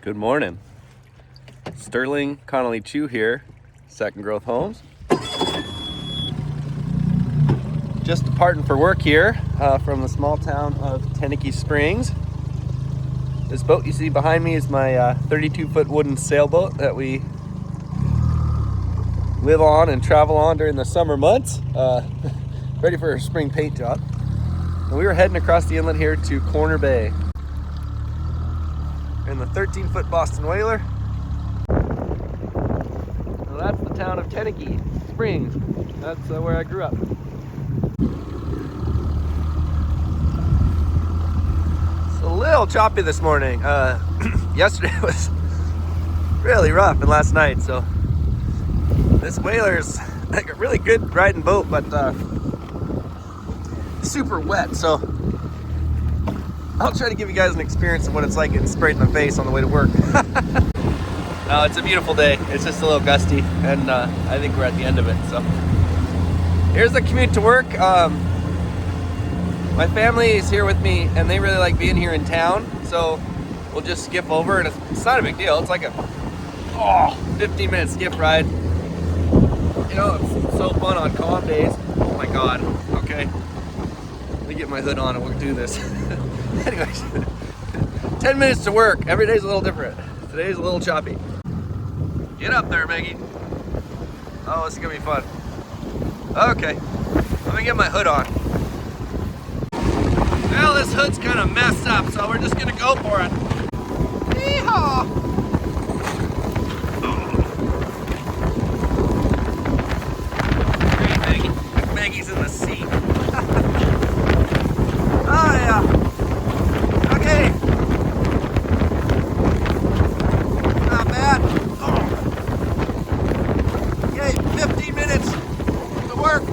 Good morning. Sterling Connolly Chu here, Second Growth Homes. Just departing for work here from the small town of Tenakee Springs. This boat you see behind me is my 32-foot wooden sailboat that we live on and travel on during the summer months, ready for a spring paint job. And we were heading across the inlet here to Corner Bay. In the 13-foot Boston Whaler. So that's the town of Tenakee Springs. That's where I grew up. It's a little choppy this morning. Yesterday was really rough and last night, so this Whaler's like a really good riding boat, but super wet, so I'll try to give you guys an experience of what it's like getting sprayed in the face on the way to work. No, it's a beautiful day. It's just a little gusty, and I think we're at the end of it. So here's the commute to work. My family is here with me, and they really like being here in town, so we'll just skip over, and it's not a big deal. It's like a 15-minute skip ride. You know, it's so fun on calm days. Oh my God. Okay. Let me get my hood on and we'll do this. Anyways, 10 minutes to work. Every day's a little different. Today's a little choppy. Get up there, Maggie. Oh, this is gonna be fun. Okay, let me get my hood on. Well, this hood's kind of messed up, so we're just gonna go for it. Yeehaw! Great, Maggie. Maggie's in the seat. Oh yeah. Okay. Not bad. Oh. Okay, 15 minutes to work.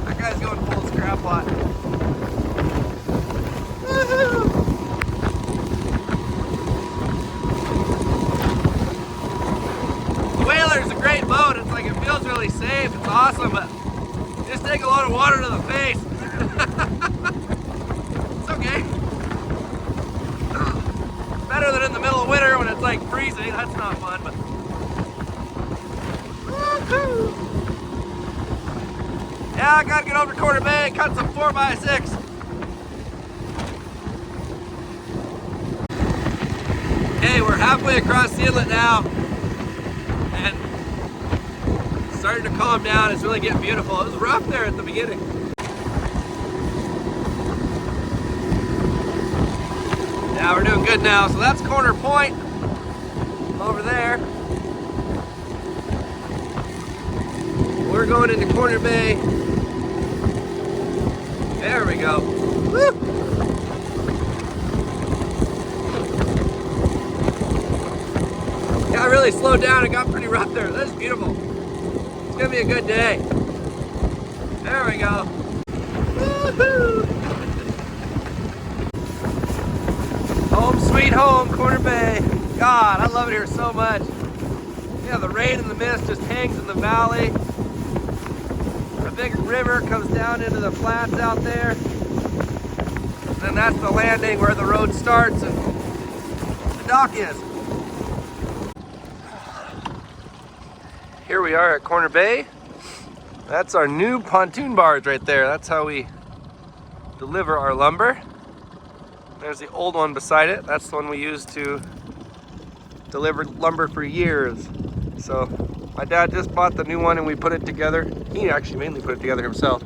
That guy's going full scrap lot. Woohoo! The Whaler's a great boat. It's like, it feels really safe. It's awesome, but just take a lot of water to the face. It's okay. Better than in the middle of winter when it's like freezing. That's not fun, but woo-hoo. Yeah, I gotta get over to Corner Bay and cut some 4x6. Okay, we're halfway across the inlet now, and it's starting to calm down. It's really getting beautiful. It was rough there at the beginning. Yeah, we're doing good now. So that's Corner Point over there. We're going into Corner Bay. There we go. Woo! Yeah, I really slowed down. It got pretty rough there. That's beautiful. It's gonna be a good day. There we go. Woo-hoo! Home sweet home, Corner Bay. God, I love it here so much. Yeah, the rain and the mist just hangs in the valley. The big river comes down into the flats out there. And then that's the landing where the road starts and the dock is. Here we are at Corner Bay. That's our new pontoon barge right there. That's how we deliver our lumber. There's the old one beside it. That's the one we used to deliver lumber for years. So my dad just bought the new one and we put it together. He actually mainly put it together himself.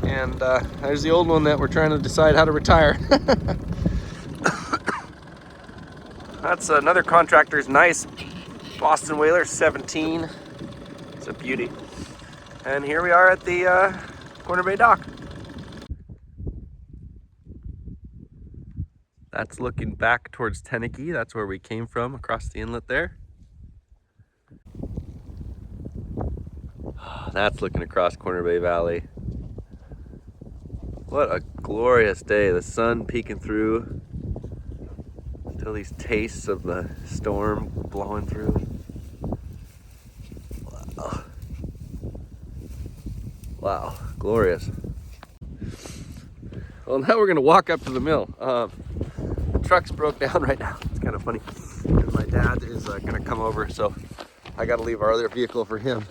And there's the old one that we're trying to decide how to retire. That's another contractor's nice Boston Whaler 17. It's a beauty. And here we are at the Corner Bay dock. That's looking back towards Tenakee. That's where we came from, across the inlet there. That's looking across Corner Bay Valley. What a glorious day. The sun peeking through. Still these tastes of the storm blowing through. Wow. Wow, glorious. Well, now we're gonna walk up to the mill. truck's broke down right now. It's kind of funny. And my dad is gonna come over, so I gotta leave our other vehicle for him.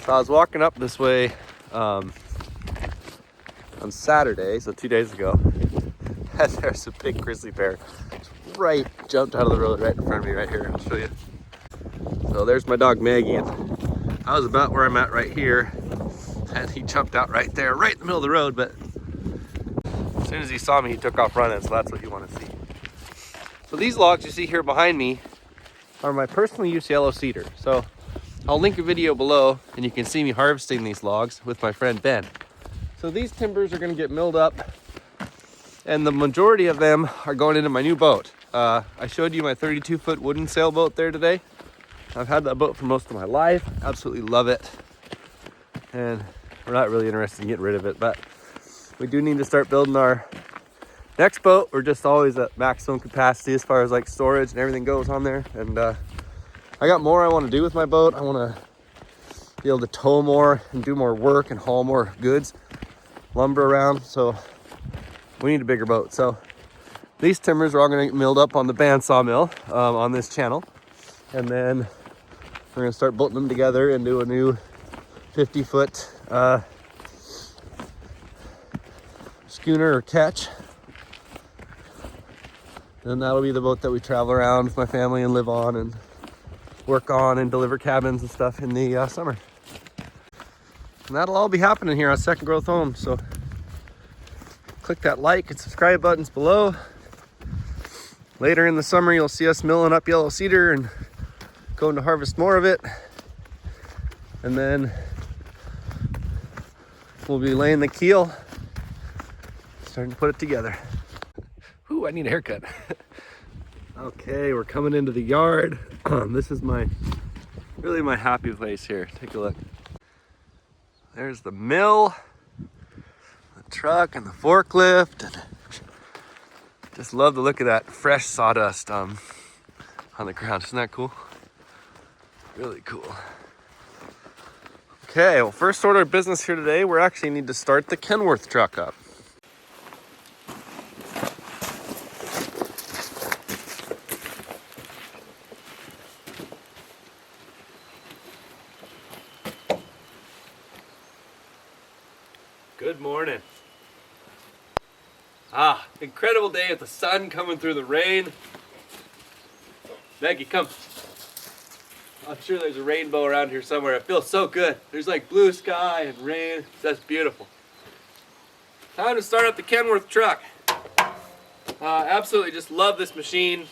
So I was walking up this way on Saturday, so 2 days ago, and there's a big grizzly bear right jumped out of the road right in front of me right here. I'll show you. So there's my dog Maggie, and I was about where I'm at right here, and he jumped out right there, right in the middle of the road, but as soon as he saw me, he took off running, so that's what you want to see. So these logs you see here behind me are my personal use yellow cedar. So I'll link a video below, and you can see me harvesting these logs with my friend Ben. So these timbers are going to get milled up, and the majority of them are going into my new boat. I showed you my 32-foot wooden sailboat there today. I've had that boat for most of my life. Absolutely love it. And we're not really interested in getting rid of it, but we do need to start building our next boat. We're just always at maximum capacity as far as like storage and everything goes on there. And I got more I want to do with my boat. I want to be able to tow more and do more work and haul more goods, lumber around. So we need a bigger boat. So these timbers are all going to get milled up on the band sawmill on this channel. And then we're going to start bolting them together into a new 50-foot schooner or ketch. And that'll be the boat that we travel around with my family and live on and work on and deliver cabins and stuff in the summer. And that'll all be happening here on Second Growth Homes. So click that like and subscribe buttons below. Later in the summer, you'll see us milling up yellow cedar and going to harvest more of it. And then we'll be laying the keel, starting to put it together. Ooh, I need a haircut. Okay, we're coming into the yard. This is really my happy place here. Take a look. There's the mill, the truck, and the forklift. And just love the look of that fresh sawdust on the ground. Isn't that cool? Really cool. Okay, well, first order of business here today, we actually need to start the Kenworth truck up. Good morning. Incredible day with the sun coming through the rain. Maggie, come. I'm sure there's a rainbow around here somewhere. It feels so good. There's like blue sky and rain. That's beautiful. Time to start up the Kenworth truck. Absolutely just love this machine.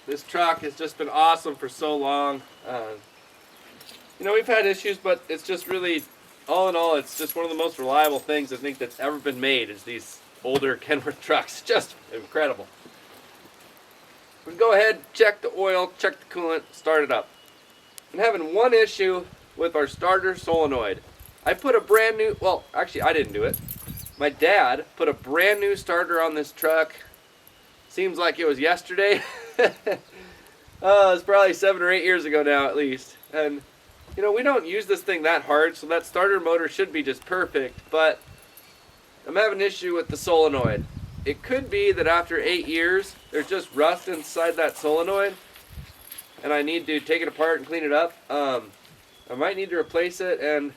This truck has just been awesome for so long. You know, we've had issues, but it's just really, all in all, it's just one of the most reliable things I think that's ever been made is these older Kenworth trucks. Just incredible. We go ahead, check the oil, check the coolant, start it up. I'm having one issue with our starter solenoid. I put a brand new, well, actually I didn't do it. My dad put a brand new starter on this truck. Seems like it was yesterday. It's probably 7 or 8 years ago now at least. And you know, we don't use this thing that hard, so that starter motor should be just perfect, but I'm having an issue with the solenoid. It could be that after 8 years, there's just rust inside that solenoid, and I need to take it apart and clean it up. I might need to replace it, and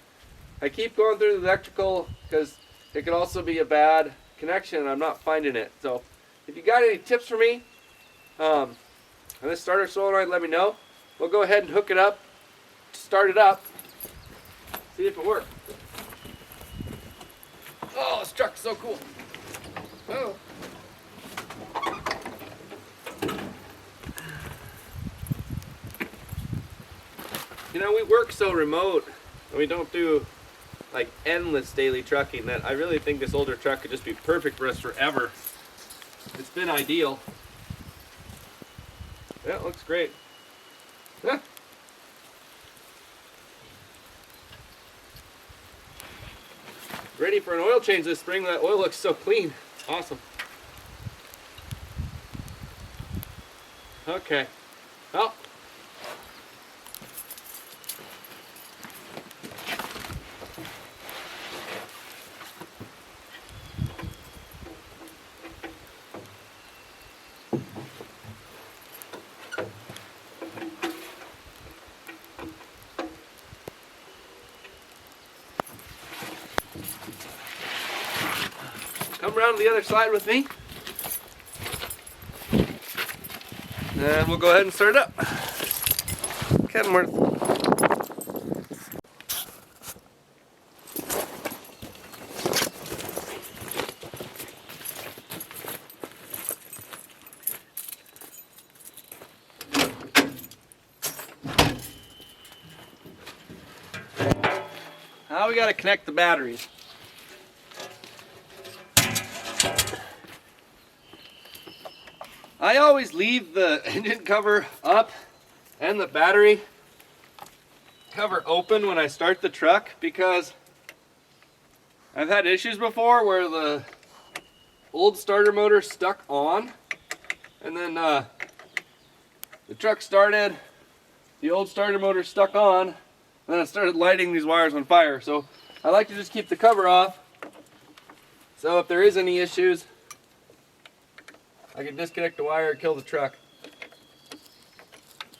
I keep going through the electrical because it could also be a bad connection, and I'm not finding it. So if you got any tips for me on this starter solenoid, let me know. We'll go ahead and hook it up, start it up, see if it works. Oh, this truck's so cool. Oh. You know, we work so remote and we don't do like endless daily trucking that I really think this older truck could just be perfect for us forever. It's been ideal. Yeah, it looks great. Yeah. Ready for an oil change this spring. That oil looks so clean. Awesome. Okay. Well. come around to the other side with me. And we'll go ahead and start it up. Kenworth. Now we got to connect the batteries. I always leave the engine cover up and the battery cover open when I start the truck because I've had issues before where the old starter motor stuck on and then the truck started, the old starter motor stuck on, and then it started lighting these wires on fire. So I like to just keep the cover off so if there is any issues I can disconnect the wire and kill the truck.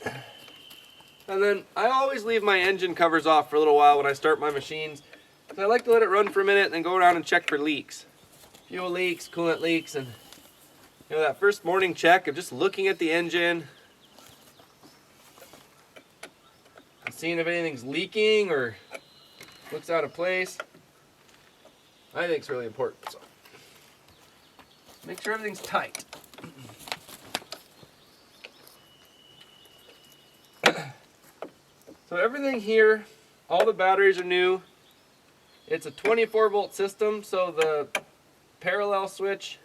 And then I always leave my engine covers off for a little while when I start my machines. I like to let it run for a minute and then go around and check for leaks. Fuel leaks, coolant leaks, and that first morning check of just looking at the engine and seeing if anything's leaking or looks out of place, I think it's really important. So make sure everything's tight. So everything here, all the batteries are new. It's a 24-volt system, so the parallel switch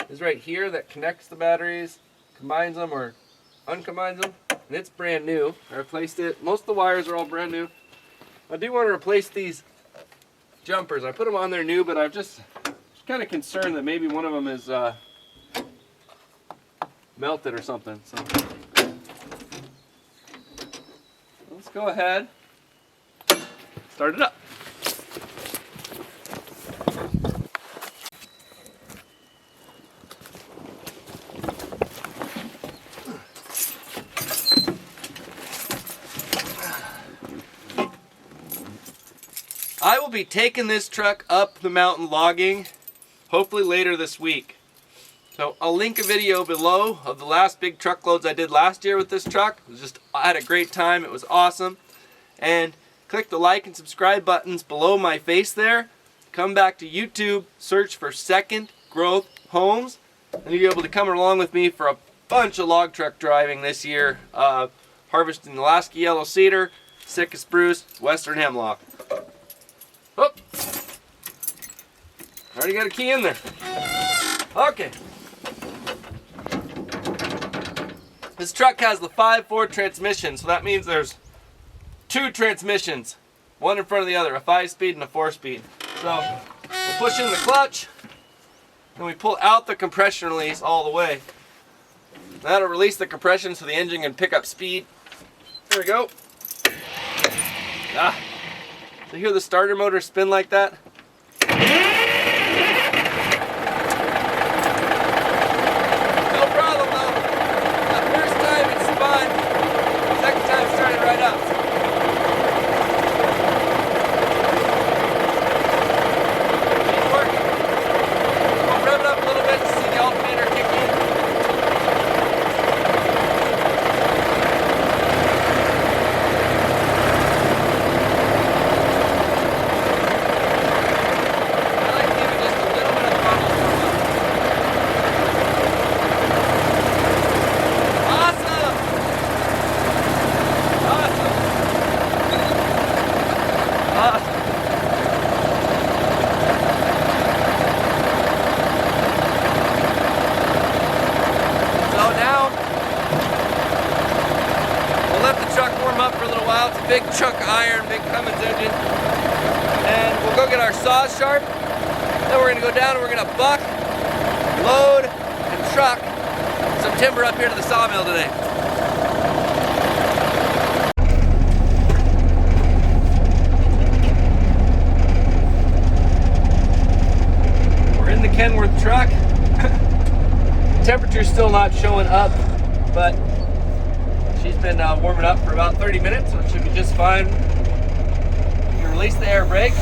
is right here that connects the batteries, combines them or uncombines them, and it's brand new. I replaced it. Most of the wires are all brand new. I do want to replace these jumpers. I put them on there new, but I'm just kind of concerned that maybe one of them is melted or something. So let's go ahead, start it up. I will be taking this truck up the mountain logging, hopefully later this week. So I'll link a video below of the last big truckloads I did last year with this truck. I had a great time, it was awesome. And click the like and subscribe buttons below my face there. Come back to YouTube, search for Second Growth Homes, and you'll be able to come along with me for a bunch of log truck driving this year. Harvesting Alaska yellow cedar, Sitka spruce, western hemlock. Oh, already got a key in there. Okay. This truck has the 5/4 transmission, so that means there's two transmissions, one in front of the other, a 5-speed and a 4-speed. So we'll push in the clutch, and we pull out the compression release all the way. That'll release the compression so the engine can pick up speed. There we go. So you hear the starter motor spin like that? No problem though. The first time it spun, the second time it started right up. It's working. We'll rev it up a little bit to see the alternator kick in. Big chunk of iron, big Cummins engine, and we'll go get our saws sharp. Then we're gonna go down and we're gonna buck, load, and truck some timber up here to the sawmill today. We're in the Kenworth truck. The temperature's still not showing up, but she's been warming up for about 30 minutes, so it should be just fine. You release the air brake.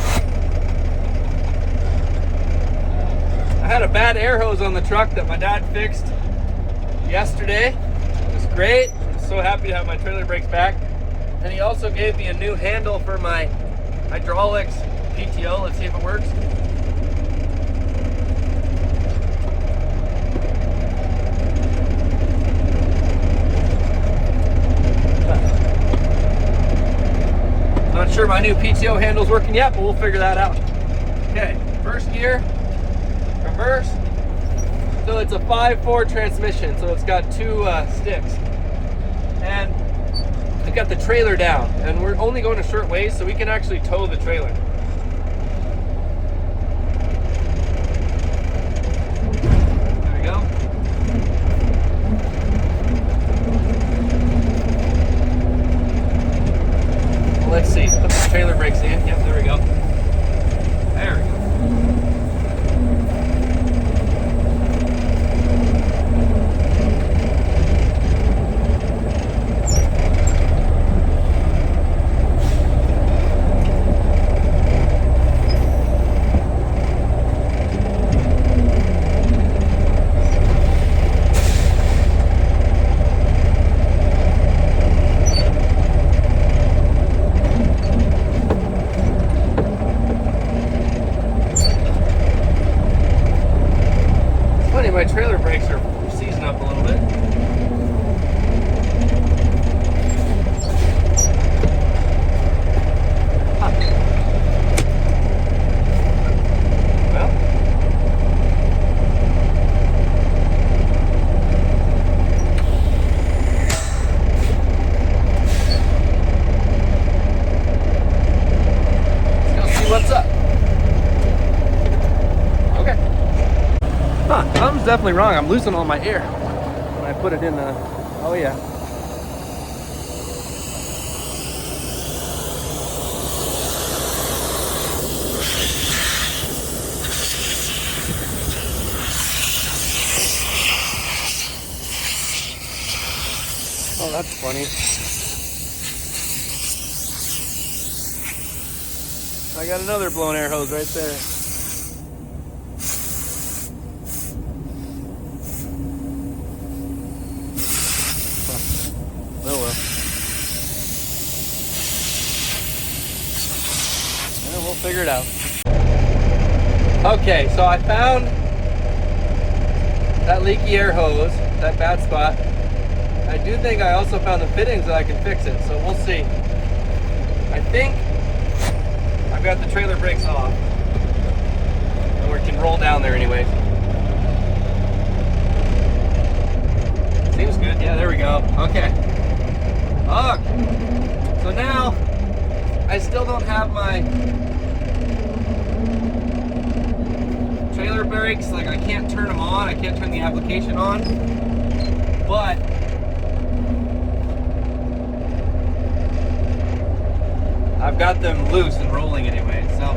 I had a bad air hose on the truck that my dad fixed yesterday. It was great. I'm so happy to have my trailer brakes back. And he also gave me a new handle for my hydraulics PTO. Let's see if it works. Not sure my new PTO handle's working yet, but we'll figure that out. Okay, first gear, reverse. So it's a 5/4 transmission, so it's got two sticks. And I got the trailer down, and we're only going a short ways, so we can actually tow the trailer. There we go. Let's see, put the trailer brakes in. Yep, there we go. There we go. My trailer brakes are seizing up a little bit. Huh. Well, let's go see what's up. Okay. Huh, something's definitely wrong. I'm losing all my air when I put it in the, oh yeah. Oh, that's funny. I got another blown air hose right there. Oh well. Yeah, we'll figure it out. Okay, so I found that leaky air hose, that bad spot. I do think I also found the fittings that I can fix it, so we'll see. I think I've got the trailer brakes off, and we can roll down there anyway. Seems good. Yeah, there we go. Okay. Okay. So now I still don't have my trailer brakes. Like, I can't turn them on. I can't turn the application on. But I've got them loose and rolling anyway, so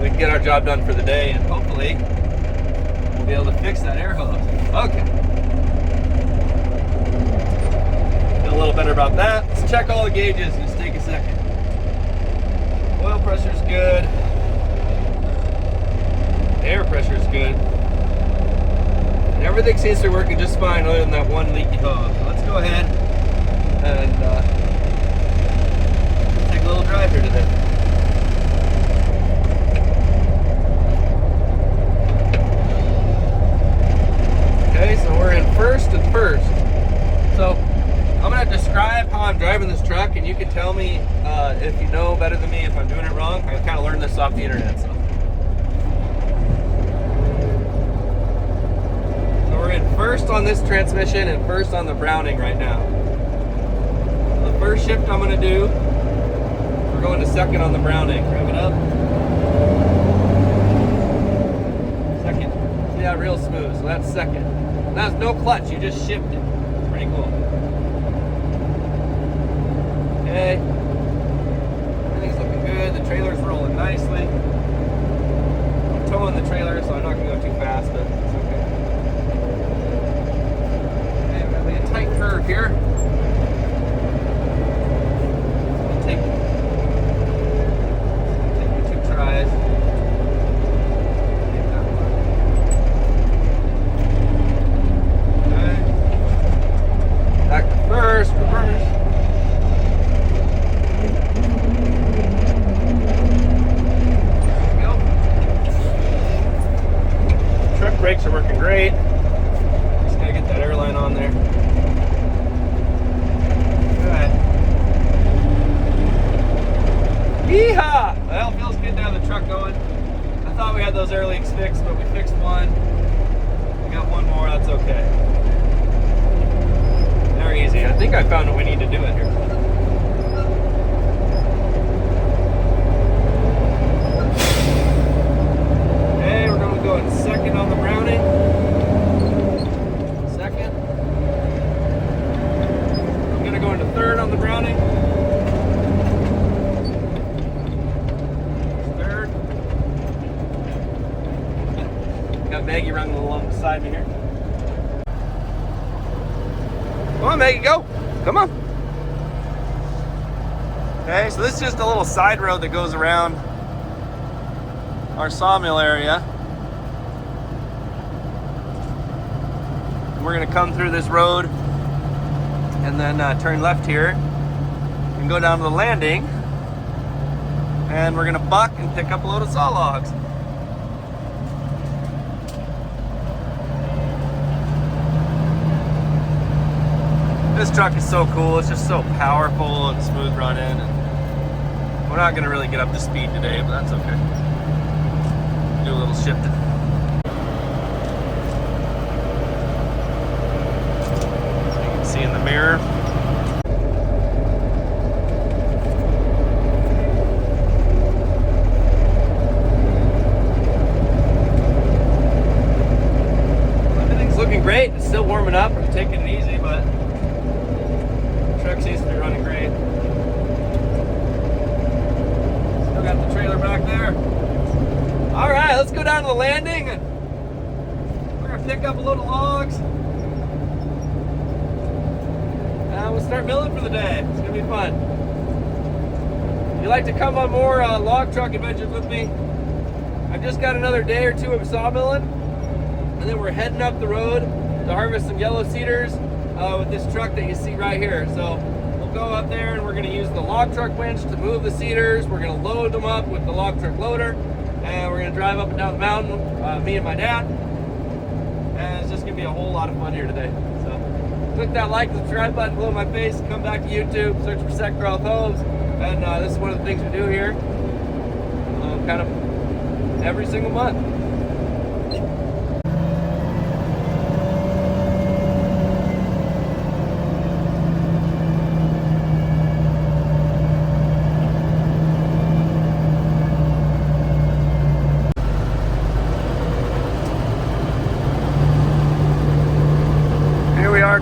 we can get our job done for the day, and hopefully we'll be able to fix that air hose. Okay. Feel a little better about that. Let's check all the gauges. Just take a second. Oil pressure's good. Air pressure's good. And everything seems to be working just fine other than that one leaky hose. So let's go ahead and take a little drive here today. Okay, so we're in first and first. So I'm gonna describe how I'm driving this truck, and you can tell me if you know better than me if I'm doing it wrong. I kind of learned this off the internet. So we're in first on this transmission and first on the Browning right now. The first shift I'm gonna do, we're going to second on the Browning. Rev it up. Second. See that? Real smooth. So that's second. That's no clutch. You just shift it. It's pretty cool. Okay. Everything's looking good. The trailer's rolling nicely. I'm towing the trailer, so I'm not going to go too fast, but it's okay. Okay, we're going to be a tight curve here. Take me 2 tries. brakes are working great. Just gotta get that airline on there. Alright. Yeehaw! Well, feels good to have the truck going. I thought we had those air leaks fixed, but we fixed one. We got one more, that's okay. They're easy. I think I found what we need to do it here. Okay, we're going to go in second on the Browning. Second. I'm going to go into third on the Browning. Third. Got Maggie running along beside me here. Come on, Maggie, go. Come on. Okay, so this is just a little side road that goes around our sawmill area. We're gonna come through this road and then turn left here and go down to the landing, and we're gonna buck and pick up a load of saw logs. This truck is so cool. It's just so powerful and smooth running, and we're not gonna really get up to speed today, but that's okay. Do a little shifting. So you can see in the mirror. Everything's looking great. It's still warming up. I'm taking it easy, but the truck seems to be running great. Still got the trailer back there. All right, let's go down to the landing. We're gonna pick up a load of logs. And we'll start milling for the day. It's gonna be fun. If you'd like to come on more log truck adventures with me, I've just got another day or two of sawmilling, and then we're heading up the road to harvest some yellow cedars with this truck that you see right here. So we'll go up there and we're gonna use the log truck winch to move the cedars. We're gonna load them up with the log truck loader, and we're gonna drive up and down the mountain, me and my dad, and it's just gonna be a whole lot of fun here today. So click that like and subscribe button below my face, come back to YouTube, search for secondgrowthhomes, and this is one of the things we do here, kind of every single month.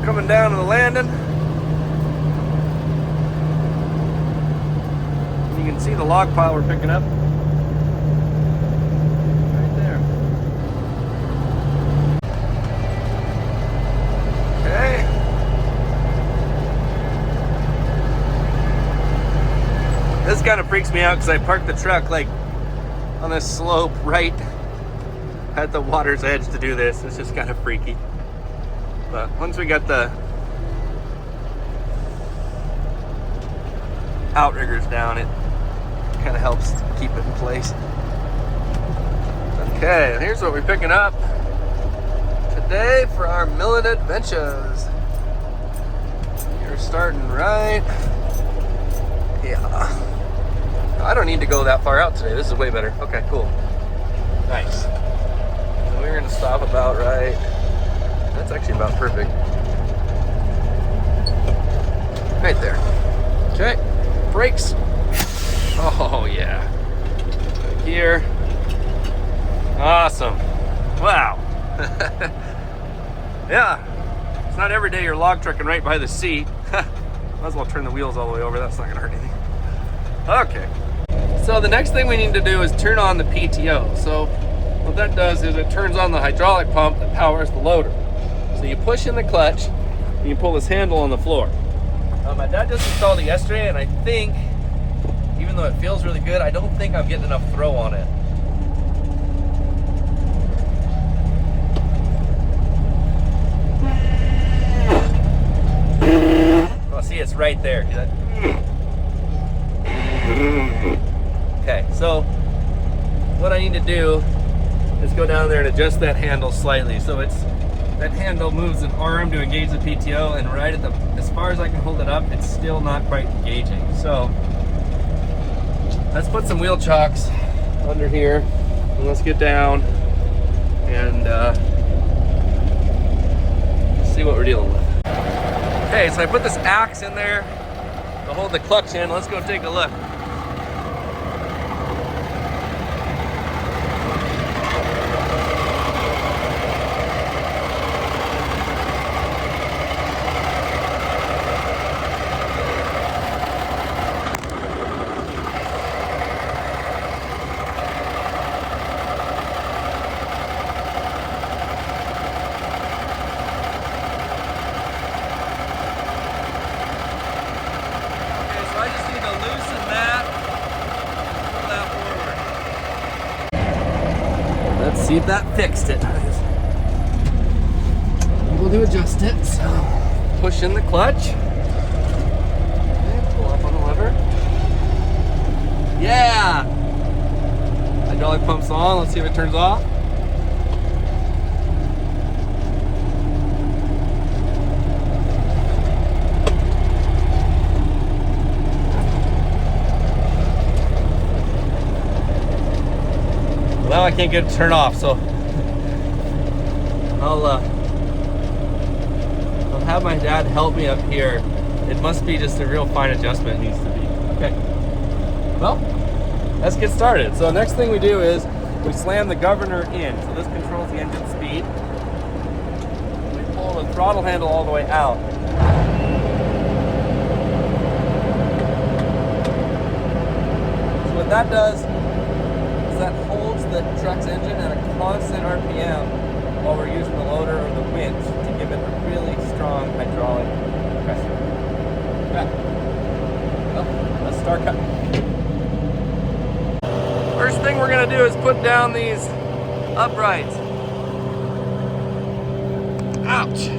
Coming down to the landing. You can see the log pile we're picking up right there. Okay. This kind of freaks me out because I parked the truck like on this slope right at the water's edge to do this. It's just kind of freaky. But once we got the outriggers down, it kind of helps keep it in place. Okay, here's what we're picking up today for our milling adventures. You're starting right. Yeah. I don't need to go that far out today. This is way better. Okay, cool. Nice. So we're gonna stop about right. That's actually about perfect. Right there. Okay, brakes. Oh yeah. Here. Awesome. Wow. Yeah. It's not every day you're log trucking right by the sea. Might as well turn the wheels all the way over. That's not gonna hurt anything. Okay. So the next thing we need to do is turn on the PTO. So what that does is it turns on the hydraulic pump that powers the loader. So you push in the clutch, and you pull this handle on the floor. My dad just installed it yesterday, and I think, even though it feels really good, I don't think I'm getting enough throw on it. Oh, see, it's right there. See that? Okay, so what I need to do is go down there and adjust that handle slightly. So that handle moves an arm to engage the PTO, and right at as far as I can hold it up, it's still not quite engaging. So let's put some wheel chocks under here, and let's get down and see what we're dealing with. Okay, so I put this axe in there to hold the clutch in. Let's go take a look. See if that fixed it. Able to adjust it. So push in the clutch. Okay, pull up on the lever. Yeah! Hydraulic pump's on. Let's see if it turns off. Now I can't get it to turn off, so I'll have my dad help me up here. It must be just a real fine adjustment it needs to be. Okay. Well, let's get started. So next thing we do is we slam the governor in. So this controls the engine speed. We pull the throttle handle all the way out. So what that does is that holds the truck's engine at a constant RPM while we're using the loader or the winch to give it a really strong hydraulic pressure. Okay. Well, let's start cutting. First thing we're going to do is put down these uprights. Ouch!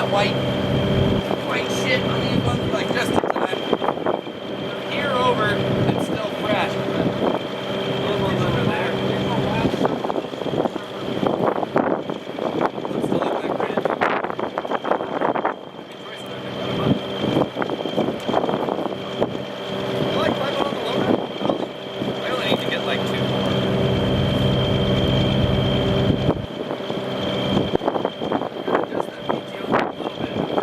that white shit on these ones, like just in time. From here over, it's still fresh. Those ones over there. Those still look like brand new. Choice on it, they cut 'em up. You like 5 on the loader? I only need to get like 2 more. Just that PTO a little bit.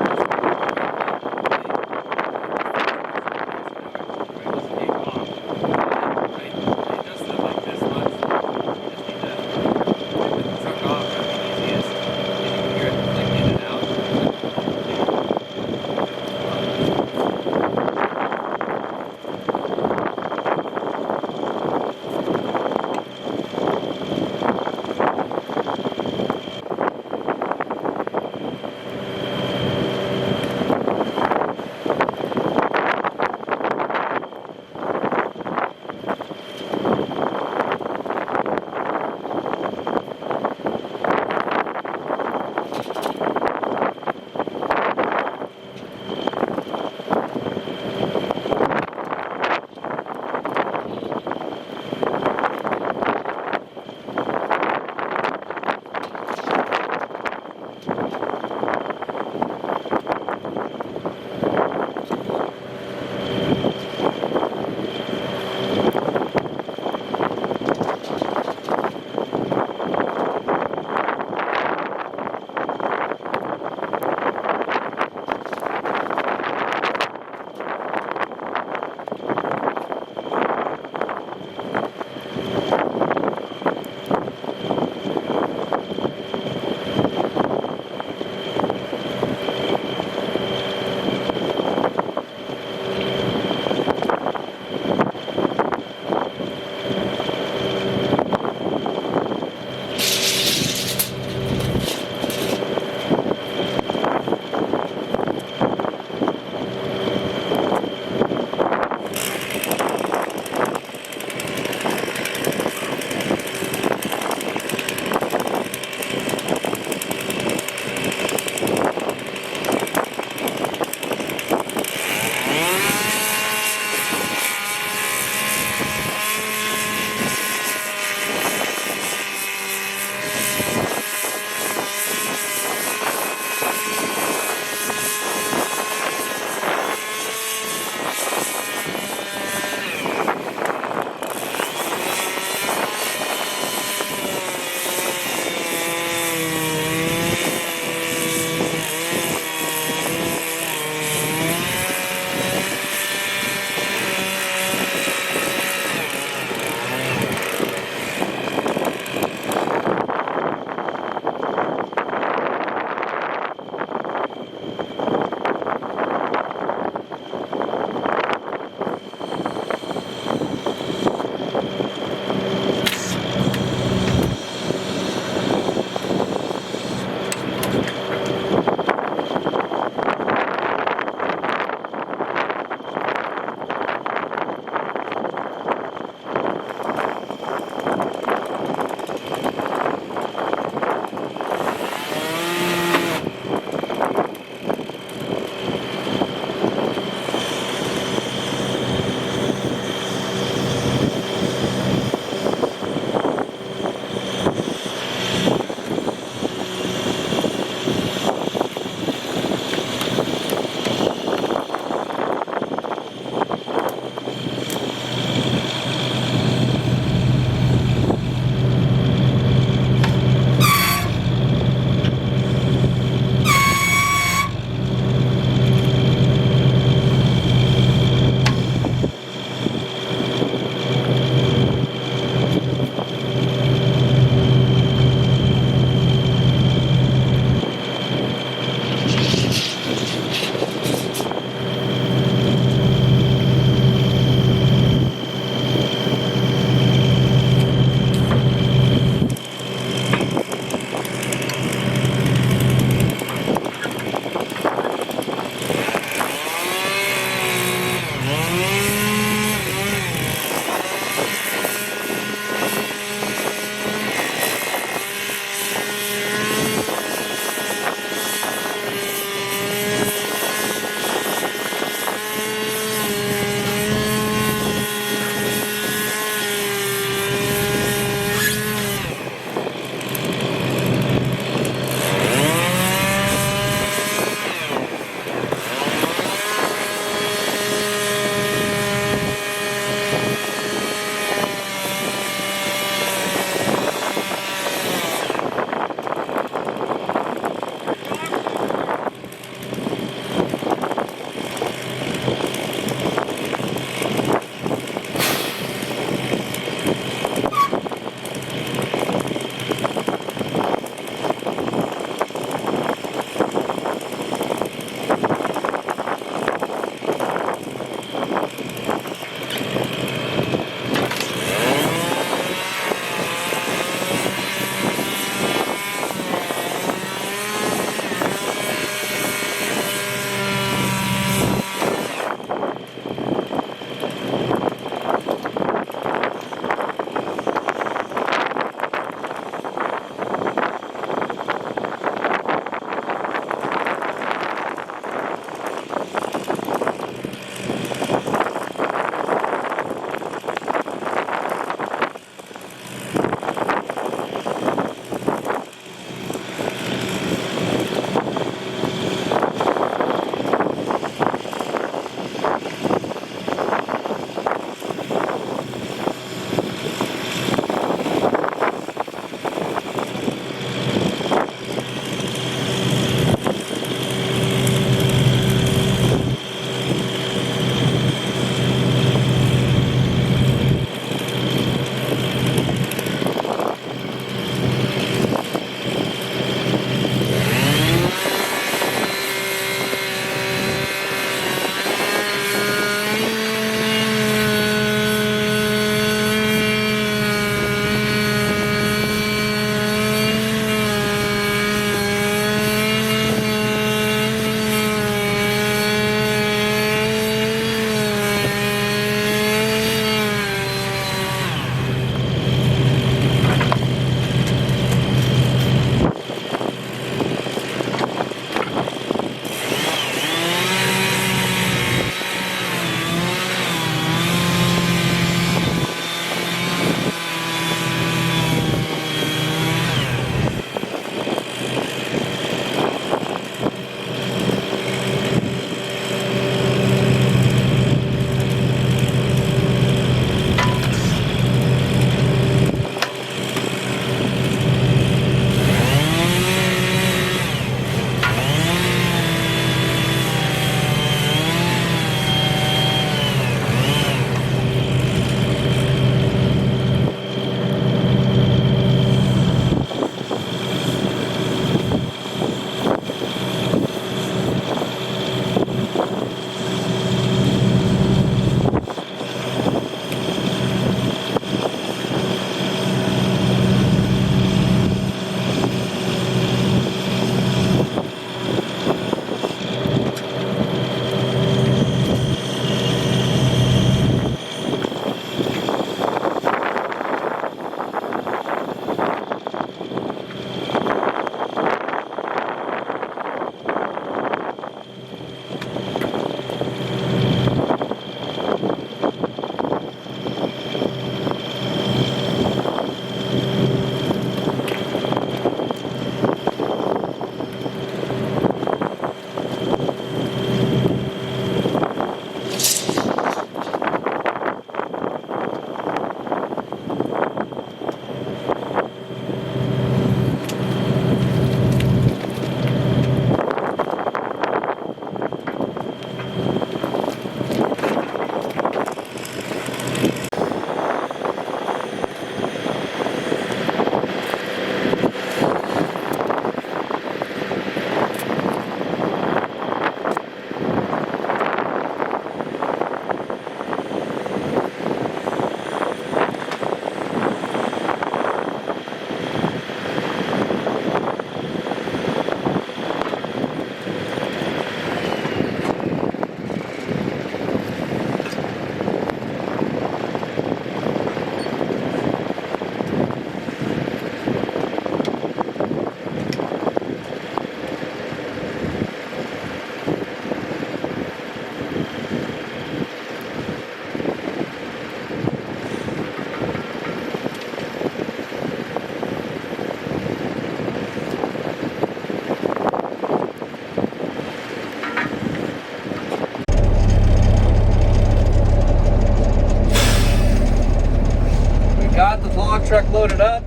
truck loaded up.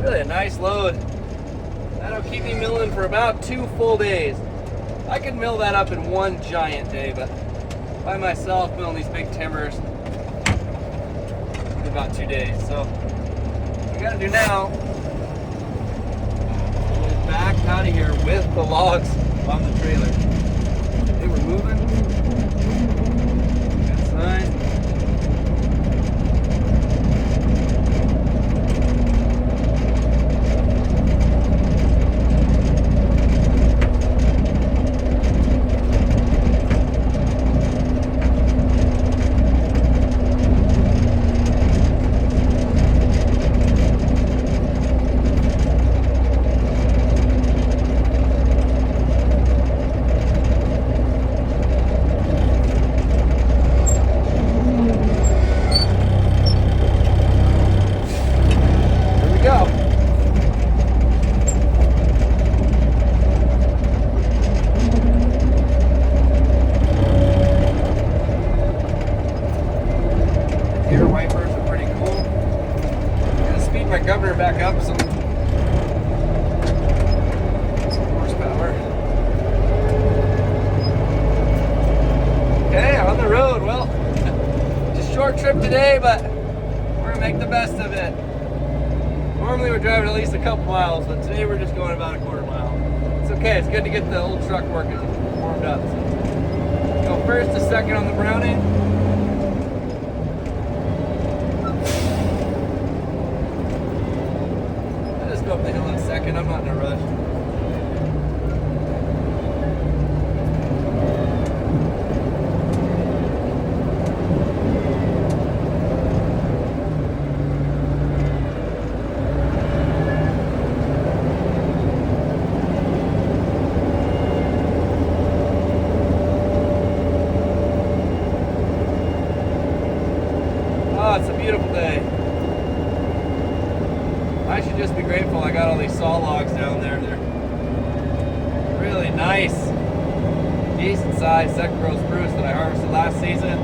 Really a nice load. That'll keep me milling for about 2 full days. I could mill that up in 1 giant day, but by myself milling these big timbers in about 2 days. So what we gotta do now is back out of here with the logs on the trailer. They were moving. Good sign. Back up some horsepower. Okay, on the road. Well, just a short trip today, but we're gonna make the best of it. Normally we're driving at least a couple miles, but today we're just going about a quarter mile. It's okay, it's good to get the old truck working, warmed up. So, go first to second on the Browning. Go up the hill in a second. I'm not in a rush. Oh, it's a beautiful day. I should just be grateful I got all these saw logs down there. They're really nice, decent sized second growth spruce that I harvested last season.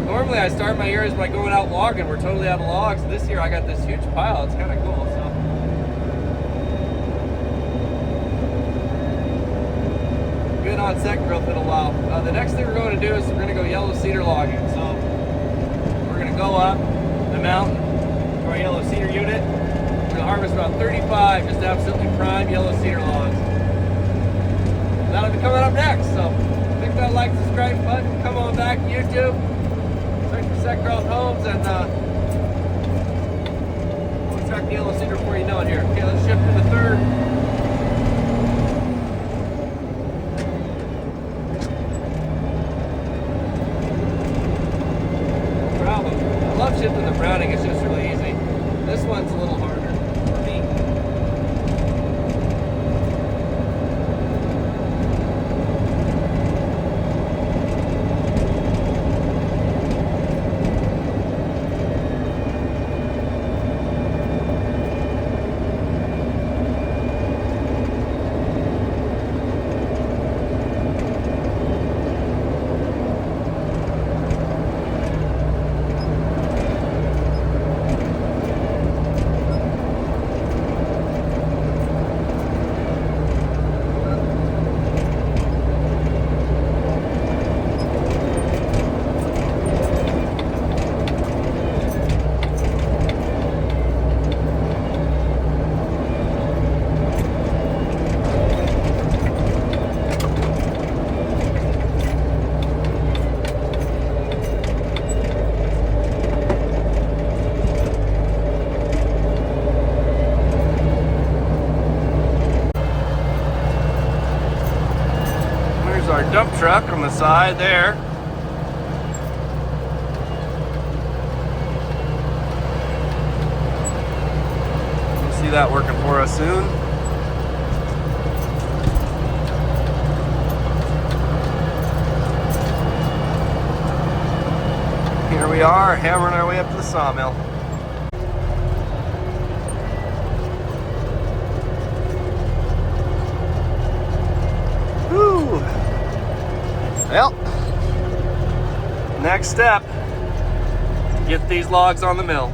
Normally I start my years by going out logging. We're totally out of logs. This year I got this huge pile. It's kind of cool. So good on second growth in a while. The next thing we're going to do is we're going to go yellow cedar logging. So we're going to go up the mountain to our yellow cedar unit. Harvest about 35 just absolutely prime yellow cedar logs. That'll be coming up next, so click that like, subscribe button, come on back to YouTube, search for Second Growth Homes, and we'll track the yellow cedar before you know it here. Okay, let's shift to the third. Problem. I love shifting the Browning, it's just really easy. This one's a little harder. Our dump truck on the side there. We'll see that working for us soon. Here we are, hammering our way up to the sawmill. Whew. Well, next step, get these logs on the mill.